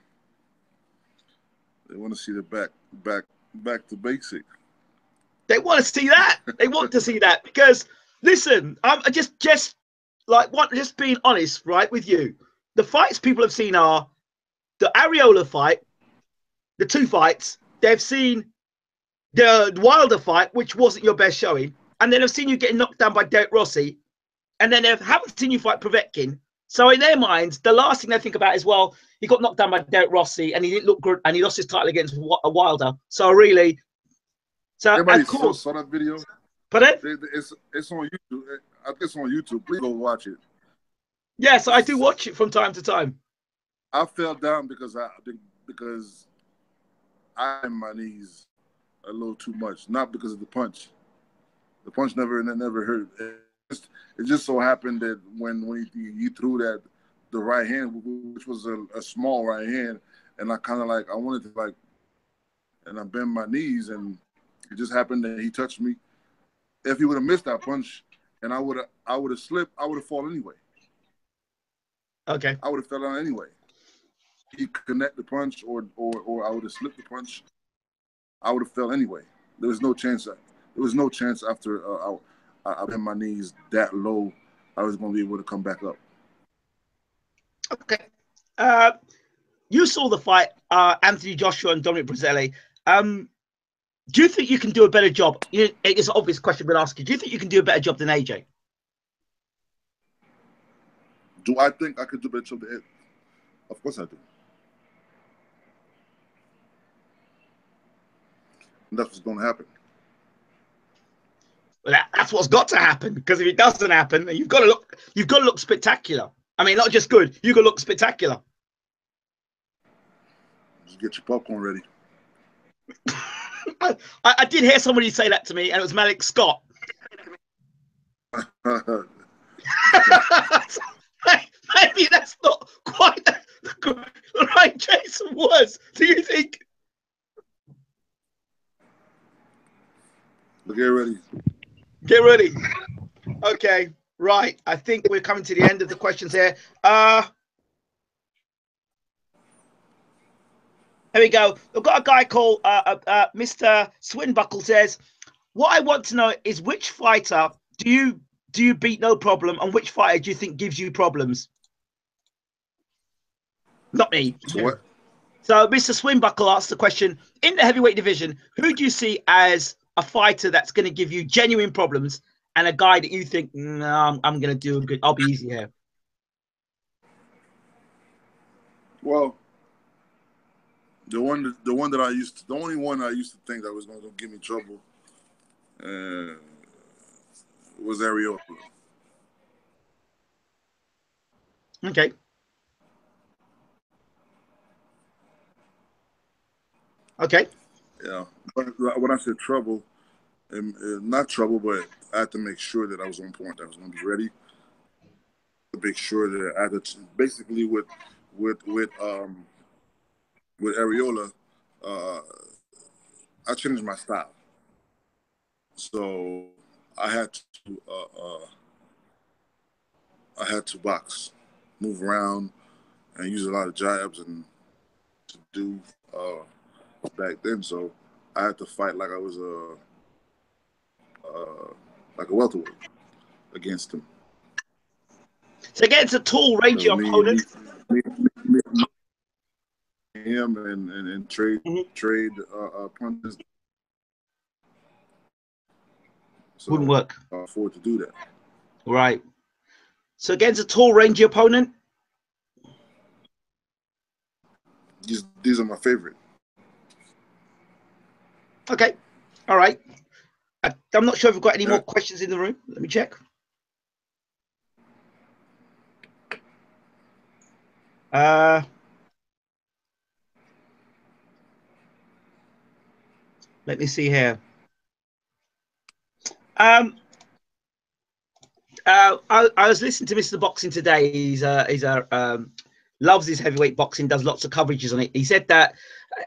to see the back to basic.
They want to see that. They want to see that because listen, I'm just being honest, right, with you. The fights people have seen are the Areola fight, the two fights. They've seen the Wilder fight, which wasn't your best showing, and then I've seen you getting knocked down by Derek Rossi, and then they haven't seen you fight Povetkin. So in their minds, the last thing they think about is, well, he got knocked down by Derek Rossi, and he didn't look good, and he lost his title against a Wilder. So really,
everybody saw that video.
Pardon?
It's on YouTube. I think it's on YouTube. Please go watch it.
Yes, I do watch it from time to time.
I fell down because I had my knees a little too much, not because of the punch. The punch never hurt. It just so happened that when he threw the right hand, which was a small right hand, and I kind of I wanted to and I bent my knees, and it just happened that he touched me. If he would have missed that punch, and I would have slipped, I would have fallen anyway.
Okay.
I would have fell down anyway. He connect the punch, or I would have slipped the punch. I would have fell anyway. There was no chance. There was no chance after I bent my knees that low, I was going to be able to come back up.
Okay. You saw the fight, Anthony Joshua and Dominic Breazeale. Do you think you can do a better job? It's an obvious question, but ask you. Do you think you can do a better job than AJ?
Do I think I could do a better job than AJ? Of course I do. And that's what's going to happen.
Well, that's what's got to happen, because if it doesn't happen, you've got to look spectacular. I mean, not just good. You've got to look spectacular.
Just get your popcorn ready.
I did hear somebody say that to me, and it was Malik Scott. Maybe that's not quite the right choice of words. Do you think?
Get ready.
Get ready. Okay, right. I think we're coming to the end of the questions here. Here we go. We've got a guy called Mr. Swinbuckle says, what I want to know is which fighter do you beat no problem, and which fighter do you think gives you problems? Not me.
What?
So Mr. Swinbuckle asked the question, in the heavyweight division, who do you see as a fighter that's going to give you genuine problems, and a guy that you think, no, I'm going to do good, I'll be easy here?
Well, the only one I used to think that was going to give me trouble was Areola.
Okay. Okay.
Yeah, but when I said trouble, not trouble, but I had to make sure that I was on point. I was going to be ready to make sure that I had to, basically with Areola, uh, I changed my style. So I had to box, move around, and use a lot of jabs and to do back then. So I had to fight like I was like a welterweight against him.
So against a tall, rangy
So
opponent.
me, him and trade punches.
Wouldn't
So
work.
I afford to do that.
Right. So against a tall, rangy opponent.
These are my favorite.
Okay. All right. I'm not sure if we've got any
Yeah.
more questions in the room. Let me check. Let me see here. I was listening to Mr. Boxing today. He's loves his heavyweight boxing, does lots of coverages on it. He said that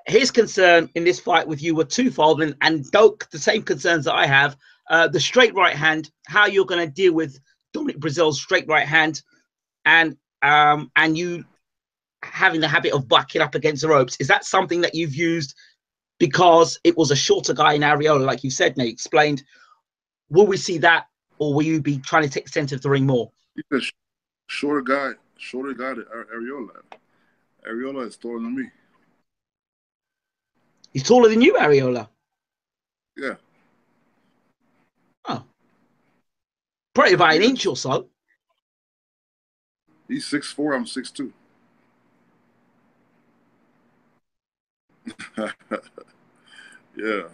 his concern in this fight with you were twofold, and the same concerns that I have. The straight right hand, how you're going to deal with Dominic Breazeale's straight right hand, and you having the habit of bucking up against the ropes. Is that something that you've used because it was a shorter guy in Areola, like you said, Nate explained? Will we see that, or will you be trying to take the center of the ring more?
He's a shorter guy than Areola. Areola is taller than me.
He's taller than you, Areola.
Yeah.
Oh. Probably by an inch or so.
He's 6'4", I'm 6'2". Yeah.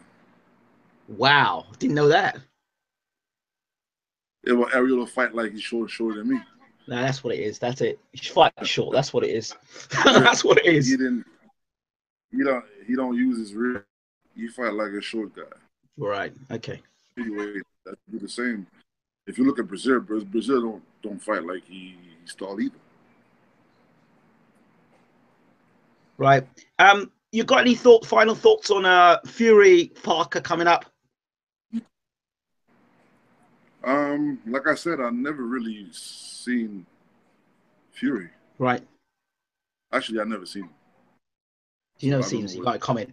Wow. Didn't know that.
Yeah, well, Areola fight like he's shorter than me.
No, that's what it is. That's it. He's fighting short. That's what it is. That's what it is.
He don't use his rear. He fight like a short guy.
Right. Okay.
Anyway, that do the same. If you look at Breazeale don't fight like he's tall either.
Right. You got any final thoughts on Fury Parker coming up?
Like I said, I never really seen Fury.
Right.
Actually, I never seen him.
You never seen him, so you got a comment.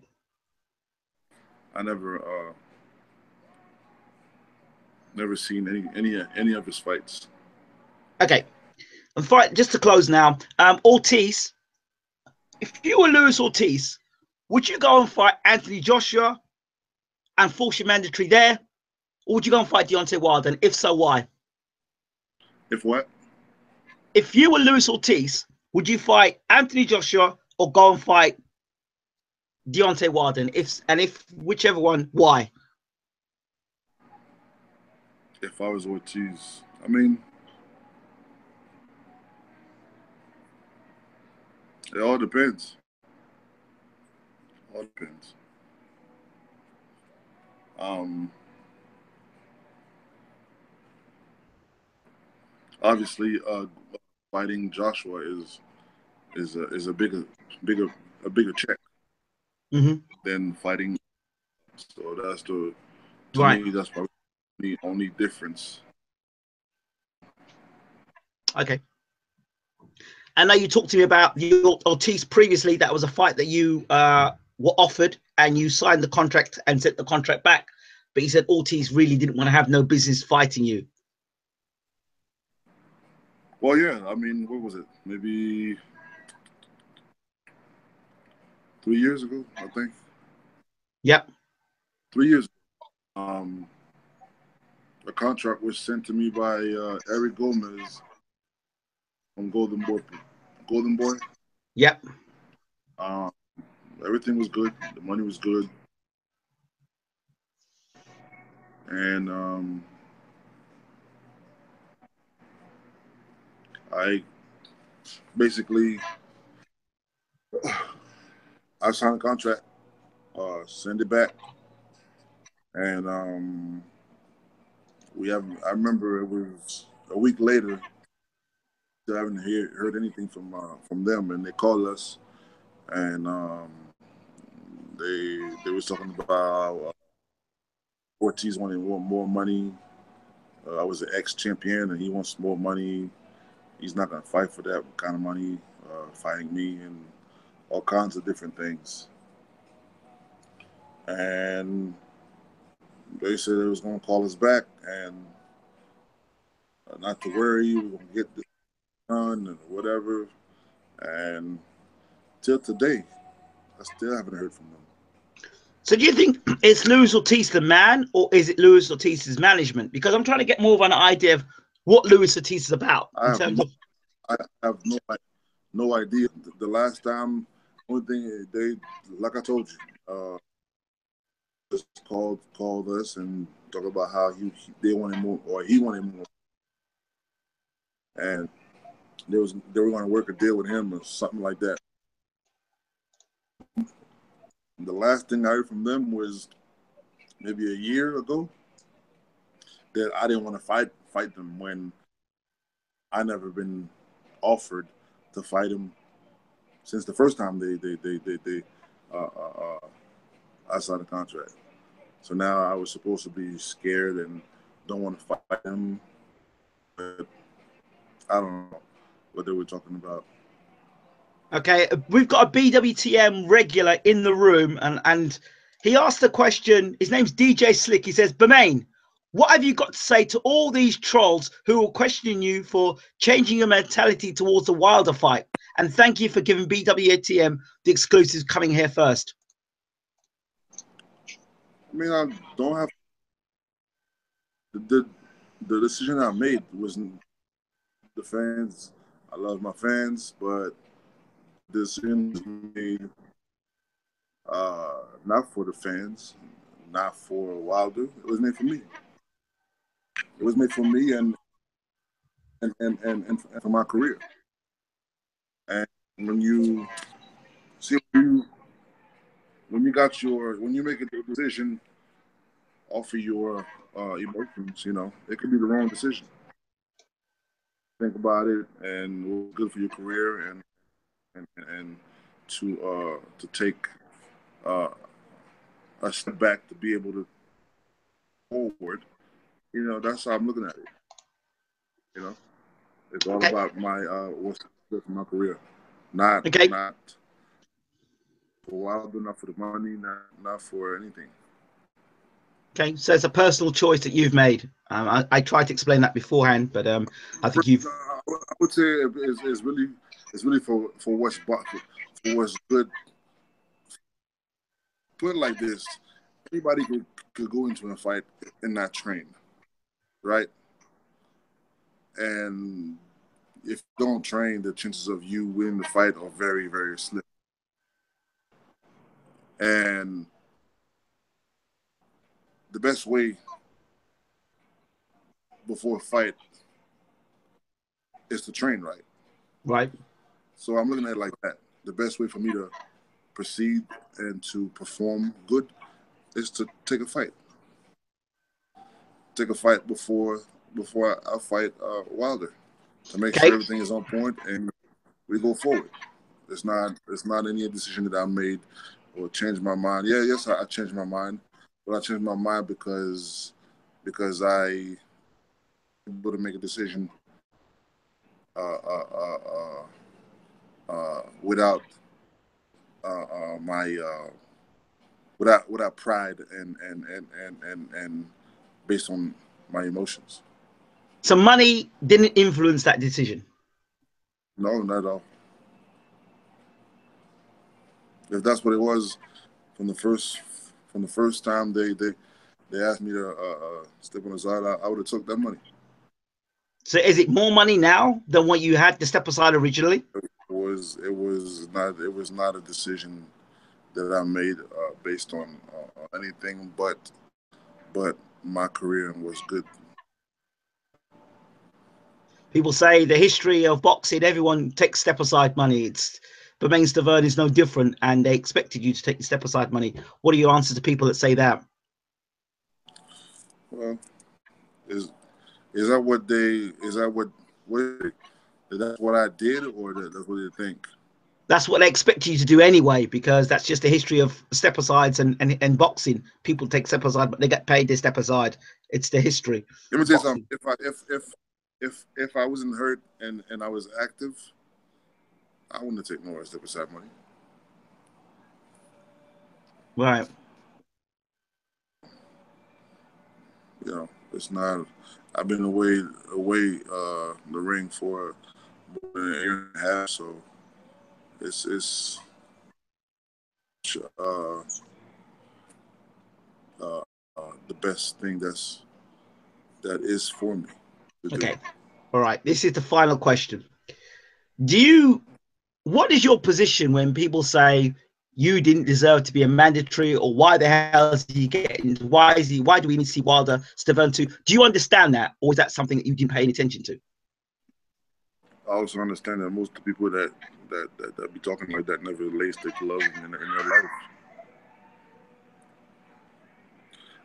I never seen any of his fights.
Okay. And fight just to close now. Ortiz. If you were Luis Ortiz, would you go and fight Anthony Joshua and force your mandatory there? Or would you go and fight Deontay Wilder? And if so, why?
If what?
If you were Luis Ortiz, would you fight Anthony Joshua or go and fight Deontay Wilder? And if whichever one, why?
If I was Ortiz, I mean, it all depends. All depends. Obviously, fighting Joshua is a bigger check than fighting. So that's to me that's probably the only difference.
Okay. I know you talked to me about Ortiz previously. That was a fight that you were offered and you signed the contract and sent the contract back. But he said Ortiz really didn't want to have no business fighting you.
Well, yeah. I mean, what was it? Maybe 3 years ago, I think.
Yep.
3 years ago. A contract was sent to me by Eric Gomez from Golden Boy.
Yep.
Everything was good. The money was good. And I basically I signed a contract, send it back, and I remember it was a week later still haven't heard anything from them, and they called us, and they was talking about Ortiz wanted more money. I was an ex-champion, and he wants more money. He's not going to fight for that kind of money, fighting me, and all kinds of different things. And they said they was going to call us back, and not to worry, we're going to get this done and whatever. And till today, I still haven't heard from them.
So do you think it's Luis Ortiz the man, or is it Luis Ortiz's management? Because I'm trying to get more of an idea of what Luis Ortiz is about in terms of.
I have no idea. The last time, only thing they, like I told you, just called us and talk about how they wanted more, or he wanted more, and they were going to work a deal with him or something like that. The last thing I heard from them was maybe a year ago that I didn't want to fight them when I never been offered to fight them since the first time they I signed a contract. So now I was supposed to be scared and don't want to fight them, but I don't know what they were talking about.
Okay, we've got a BWTM regular in the room, and he asked the question. His name's DJ Slick. He says, Bermane, what have you got to say to all these trolls who are questioning you for changing your mentality towards the Wilder fight? And thank you for giving BWTM the exclusives coming here first.
I mean, I don't have the decision I made wasn't the fans. I love my fans, but the decision was made not for the fans, not for Wilder. It was made for me. It was made for me and for my career. And when you see when you make a decision off of your emotions, it could be the wrong decision. Think about it, and what's good for your career, and to take a step back to be able to forward. That's how I'm looking at it. It's all about my what's good for my career, not for Wilder, not for the money, not for anything.
Okay, so it's a personal choice that you've made. I tried to explain that beforehand, but I think you've.
I would say it's really for what's good. Put it like this: anybody could go into a fight and not train, right? And if you don't train, the chances of you winning the fight are very, very slim. And the best way before a fight is to train right.
Right.
So I'm looking at it like that. The best way for me to proceed and to perform good is to take a fight. Take a fight before I fight Wilder, to make sure everything is on point and we go forward. It's not any decision that I made or changed my mind. Yes, I changed my mind, but I changed my mind because I able to make a decision without without pride and based on my emotions.
So money didn't influence that decision?
No, not at all. If that's what it was from the first time they asked me to step on the side, I would have took that money.
So is it more money now than what you had to step aside originally?
It was not a decision that I made based on anything but my career was good.
People say the history of boxing, everyone takes step aside money. It's Bermane Stiverne is no different, and they expected you to take the step aside money. What are your answers to people that say that?
Well, is that what That's what I did, or that's what they think.
That's what they expect you to do anyway, because that's just the history of step asides and boxing. People take step aside, but they get paid to step aside. It's the history.
Let me tell you something. If I wasn't hurt and I was active, I wouldn't take no step aside money.
Right.
You know, it's not. I've been away the ring for more than a year and a half, so it's uh, the best thing that is for me to do.
Okay. All right. This is the final question. What is your position when people say you didn't deserve to be a mandatory, or why the hell is he getting, why do we need to see Wilder, Stiverne too? Do you understand that, or is that something that you didn't pay any attention to?
I also understand that most of the people that be talking like that never laced their gloves in their life.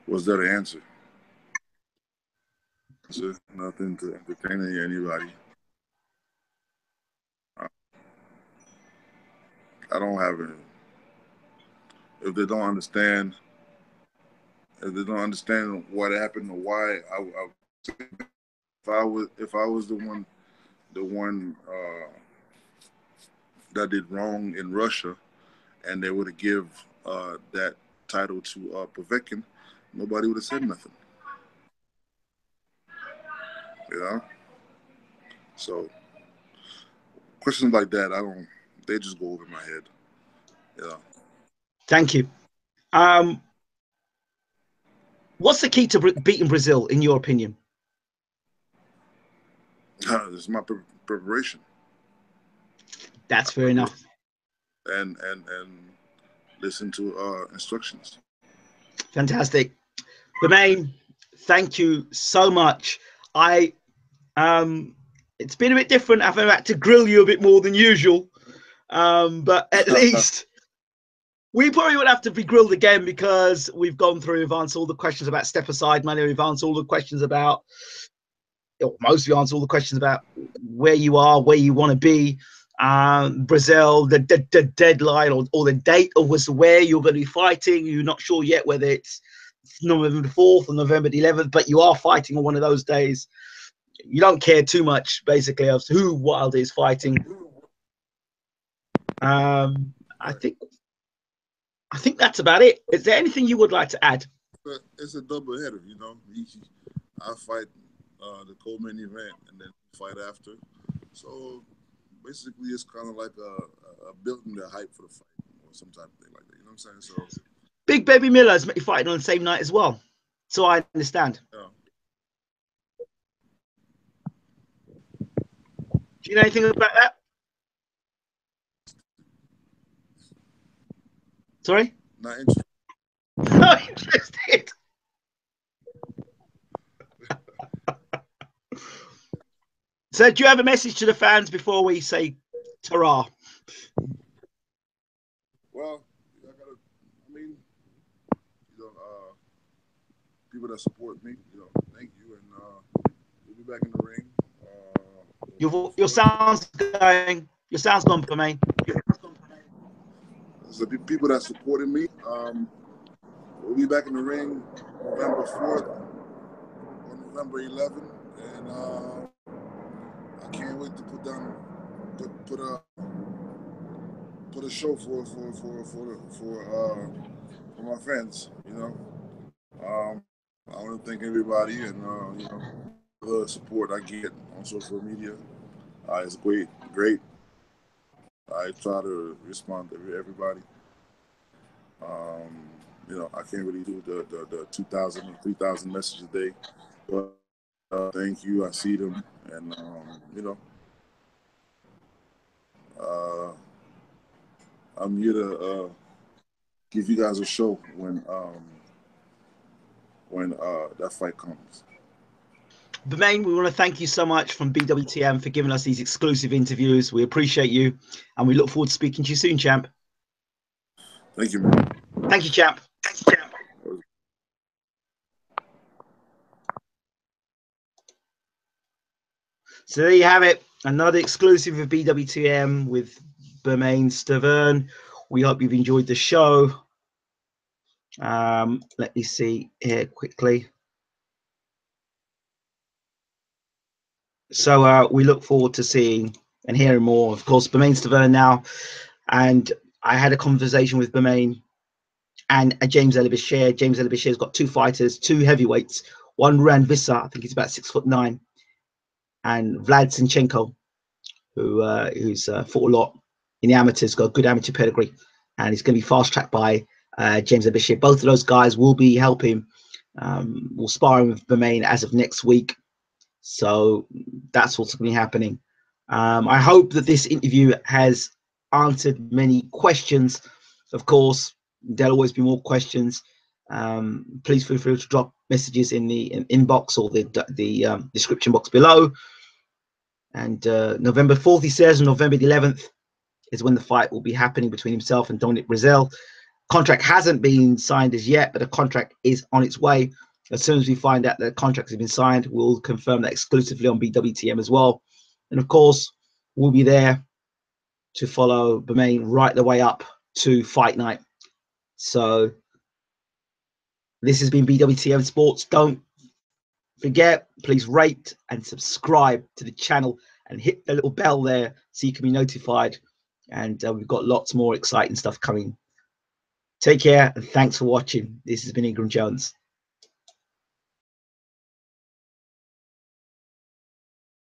Was that an answer? Nothing to entertain anybody. I don't have any. If they don't understand what happened or why, if I was the one that did wrong in Russia, and they would have give that title to Povetkin, nobody would have said nothing. You know? So questions like that, they just go over my head. Yeah.
Thank you. What's the key to beating Breazeale, in your opinion?
This is my preparation.
That's fair enough.
And listen to instructions.
Fantastic. Bermane, thank you so much. It's been a bit different. I've had to grill you a bit more than usual, but at least we probably would have to be grilled again, because we've answered all the questions about step aside money. We've answered all the questions about, mostly answered all the questions about where you are, where you want to be, Breazeale, the deadline or the date of where you're going to be fighting. You're not sure yet whether it's November the 4th or November the 11th, but you are fighting on one of those days. You don't care too much, basically, of who Wilder is fighting. I think that's about it. Is there anything you would like to add?
It's a double header, you know. I fight the co-main event and then fight after. So basically, it's kind of like a building the hype for the fight or some type of thing like that. You know what I'm saying? So
Big Baby Miller's fighting on the same night as well. So I understand.
Yeah.
Do you know anything about that? Sorry?
Not interested.
Not interested. So do you have a message to the fans before we say ta-ra?
Well, people that support me, thank you, and we'll be back in the ring.
Your sound's going. Your sound's gone, Bermane.
The people that supported me, we'll be back in the ring November 4th or November 11th, and I can't wait to put a show for my fans. I want to thank everybody, and the support I get on social media is great. I try to respond to everybody. I can't really do the 2,000 or 3,000 messages a day, but thank you. I see them, and I'm here to give you guys a show when that fight comes.
Bermane, we want to thank you so much from BWTM for giving us these exclusive interviews. We appreciate you, and we look forward to speaking to you soon, champ.
Thank you, man.
Thank you, champ. Thank you, champ. So there you have it. another exclusive of BWTM with Bermane Stiverne. We hope you've enjoyed the show. Let me see here quickly. So we look forward to seeing and hearing more. Of course, Bermane Stiverne now, and I had a conversation with Bermane and James Elibashir. James Elibashir's got 2 fighters, 2 heavyweights. One Ran Vissa, I think he's about 6'9", and Vlad Sinchenko, who's fought a lot in the amateurs, got a good amateur pedigree, and he's going to be fast tracked by James Elibashir. Both of those guys will be helping, will sparring with Bermane as of next week. So that's what's going to be happening. I hope that this interview has answered many questions. Of course, there'll always be more questions. Please feel free to drop messages in the inbox or the description box below. And November 4th, he says, and November the 11th is when the fight will be happening between himself and Dominic Breazeale. Contract hasn't been signed as yet, but a contract is on its way. As soon as we find out that the contract has been signed, we'll confirm that exclusively on BWTM as well. And of course, we'll be there to follow Bermane right the way up to fight night. So this has been BWTM Sports. Don't forget, please rate and subscribe to the channel and hit the little bell there so you can be notified. And we've got lots more exciting stuff coming. Take care and thanks for watching. This has been Ingram Jones.